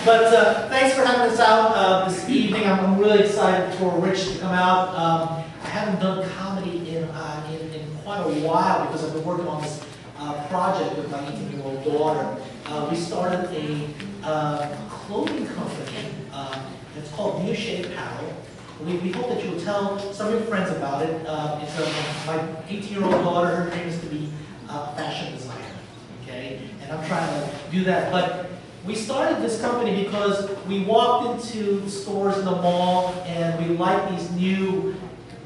But thanks for having us out this evening. I'm really excited for Rich to come out. I haven't done comedy in quite a while because I've been working on this project with my 18-year-old daughter. We started a clothing company. It's called Mioshe Apparel. We hope that you'll tell some of your friends about it. My 18-year-old daughter, her dream is to be a fashion designer, okay? And I'm trying to do that. But we started this company because we walked into the stores in the mall and we liked these new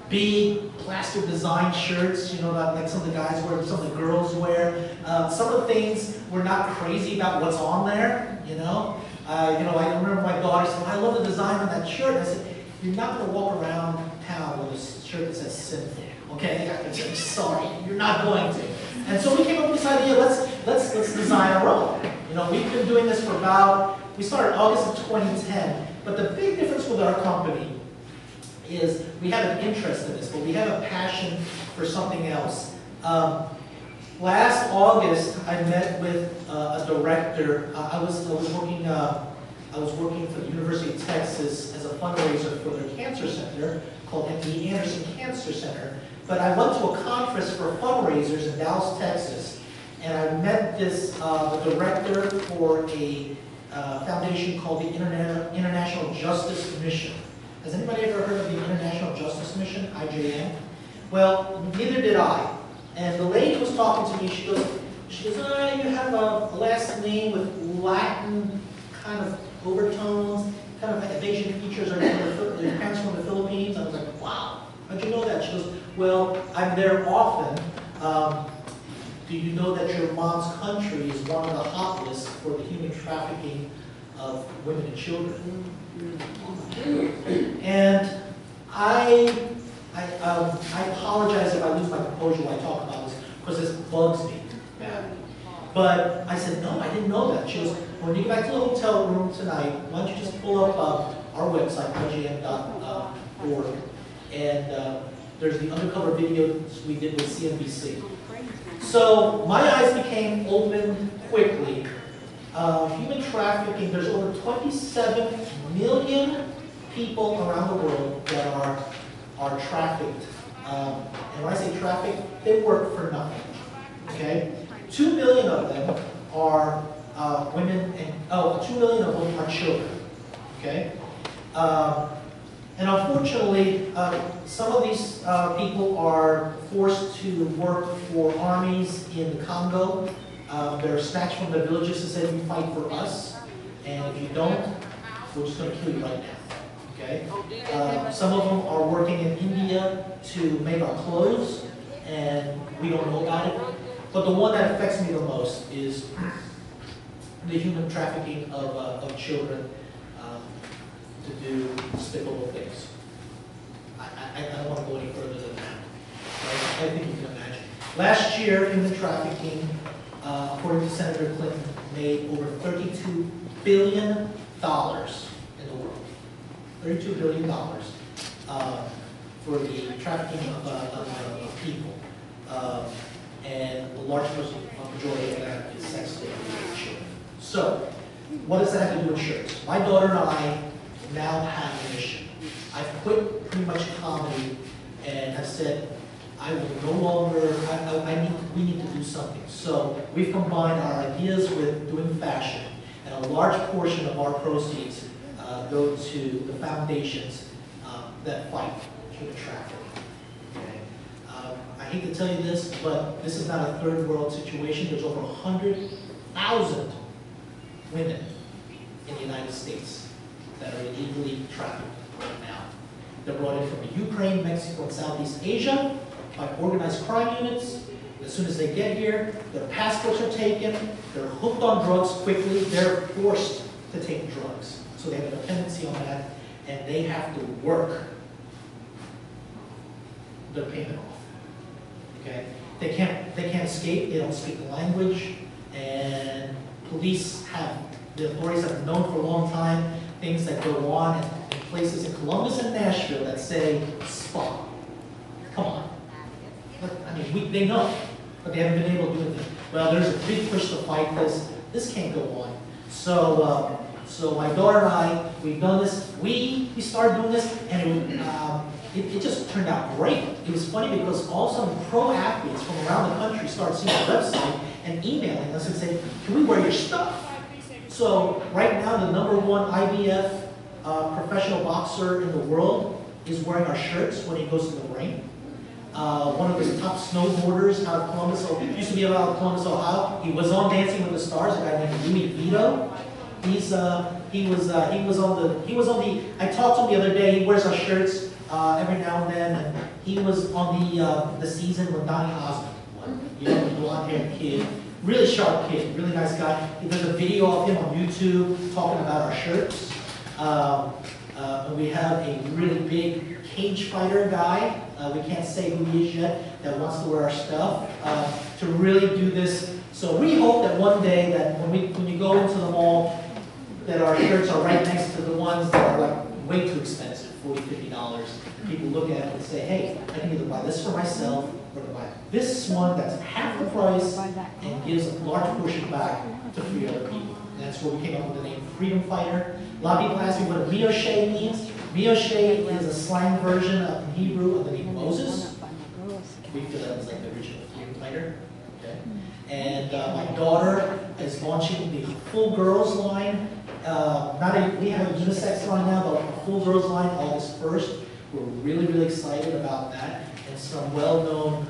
big plastic design shirts, you know, like some of the guys wear, some of the girls wear. Some of the things we're not crazy about what's on there, you know. I remember my daughter said, I love the design on that shirt. I said, you're not going to walk around town with a shirt that says sinful, okay? I'm sorry, you're not going to. And so we came up with this idea, let's design our own. You know, we've been doing this for we started August of 2010, but the big difference with our company is we have an interest in this, but we have a passion for something else. Last August, I met with a director. I was working for the University of Texas as a fundraiser for their cancer center called the Anderson Cancer Center. But I went to a conference for fundraisers in Dallas, Texas, and I met the director for a foundation called the International Justice Mission. Has anybody ever heard of the International Justice Mission, IJM? Well, neither did I. And the lady was talking to me, she goes, you have a last name with Latin kind of overtones, kind of Asian features. Are your parents from the Philippines? I was like, wow, how'd you know that? She goes, well, I'm there often. Do you know that your mom's country is one of the hot lists for the human trafficking of women and children? And I apologize if I lose my composure when I talk about this, because this bugs me badly. But I said, no, I didn't know that. She goes, when you get back to the hotel room tonight, why don't you just pull up our website, igm.org, and there's the undercover videos we did with CNBC. So my eyes became open quickly. Human trafficking, there's over 27 million people around the world that are trafficked. And when I say trafficked, they work for nothing. Okay? 2 million of them are women, and 2 million of them are children. Okay? And unfortunately, some of these people are forced to work for armies in the Congo. They're snatched from their villages and said, you fight for us, and if you don't, we're just going to kill you right now. Okay? Some of them are working in India to make our clothes, and we don't know about it. But the one that affects me the most is the human trafficking of children to do despicable things. I don't want to go any further than that. Right? I think you can imagine. Last year, human trafficking, according to Senator Clinton, made over $32 billion in the world. $32 billion for the trafficking of people. And the large majority of that is sex slavery of children. So, what does that have to do with shirts? My daughter and I now have a mission. I've quit pretty much comedy and have said, I will no longer, we need to do something. So we've combined our ideas with doing fashion, and a large portion of our proceeds go to the foundations that fight human trafficking. Okay? I hate to tell you this, but this is not a third world situation. There's over 100,000 women in the United States that are illegally trafficked right now. They're brought in from Ukraine, Mexico, and Southeast Asia by organized crime units. As soon as they get here, their passports are taken, they're hooked on drugs quickly, they're forced to take drugs. So they have a dependency on that, and they have to work their payment off. Okay? They can't escape, they don't speak the language, and the authorities have known for a long time things that go on in places in Columbus and Nashville that say, spa. Come on. I mean, they know, but they haven't been able to do anything. Well, there's a big push to fight this. This can't go on. So So my daughter and I, we've done this, we started doing this, and it just turned out great. It was funny because all of a sudden pro athletes from around the country started seeing our website and emailing us and saying, can we wear your stuff? So right now the #1 IBF professional boxer in the world is wearing our shirts when he goes to the ring. One of the top snowboarders out of Columbus, used to be out of Columbus, Ohio. He was on Dancing with the Stars, a guy named Louis Vito. He was on the. I talked to him the other day. He wears our shirts every now and then, and he was on the season when Donny Osmond won. You know, the blonde-haired kid, really sharp kid, really nice guy. There's a video of him on YouTube talking about our shirts. We have a really big cage fighter guy. We can't say who he is yet, that wants to wear our stuff, to really do this. So we hope that one day that when you go into the mall, that our shirts are right next to the ones that are like way too expensive, $40, $50. And people look at it and say, hey, I can either buy this for myself or buy this one that's half the price and gives a large portion back to free other people. And that's where we came up with the name Freedom Fighter. A lot of people ask me what a Mioshe means. Mioshe is a slang version of in Hebrew of the name Moses. We feel that was like the original freedom fighter. Okay. And my daughter is launching the full girls line. We have a unisex line now, but a full girls line August 1st. We're really, really excited about that. And some well-known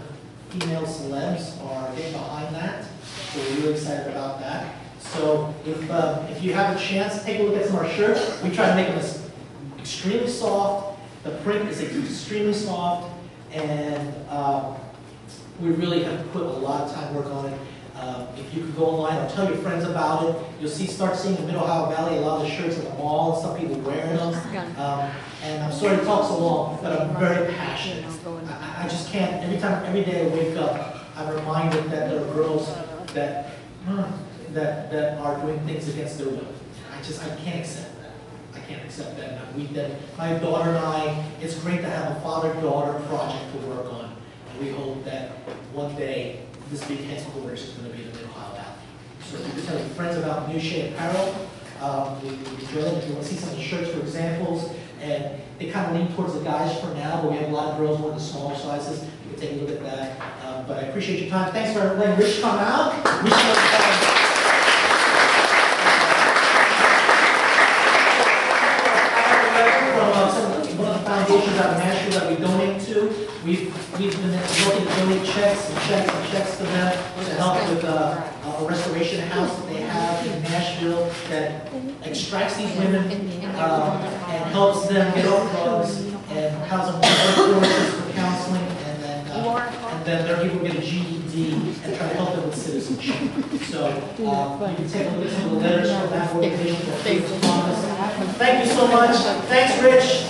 female celebs are getting behind that. So we're really excited about that. So if you have a chance, take a look at some of our shirts. We try to make them extremely soft. The print is extremely soft, and we really have put a lot of time work on it. If you could go online or tell your friends about it, you'll start seeing in Mid-Ohio Valley a lot of the shirts in the mall, and some people wearing them. And I'm sorry to talk so long, but I'm very passionate. I just can't, every day I wake up, I'm reminded that there are girls that are doing things against their will. I can't accept that. I can't accept that. My daughter and I, it's great to have a father-daughter project to work on. And we hope that one day this big headquarters is going to be in the Mid-Ohio Valley. So if you can tell your friends about Mioshe Apparel, we enjoy them. If you want to see some of the shirts, for examples, and they kind of lean towards the guys for now, but we have a lot of girls wearing the smaller sizes. You can take a look at that. But I appreciate your time. Thanks for letting Rich come out. Foundations out of Nashville that we donate to. We've been looking to donate checks to them to help with a restoration house that they have in Nashville that extracts these women and helps them get off drugs and has them on courses for counseling, and then they're able to get a GED and try to help them with citizenship. So you can take a look at some of the letters from that organization. Thank you so much. Thanks, Rich.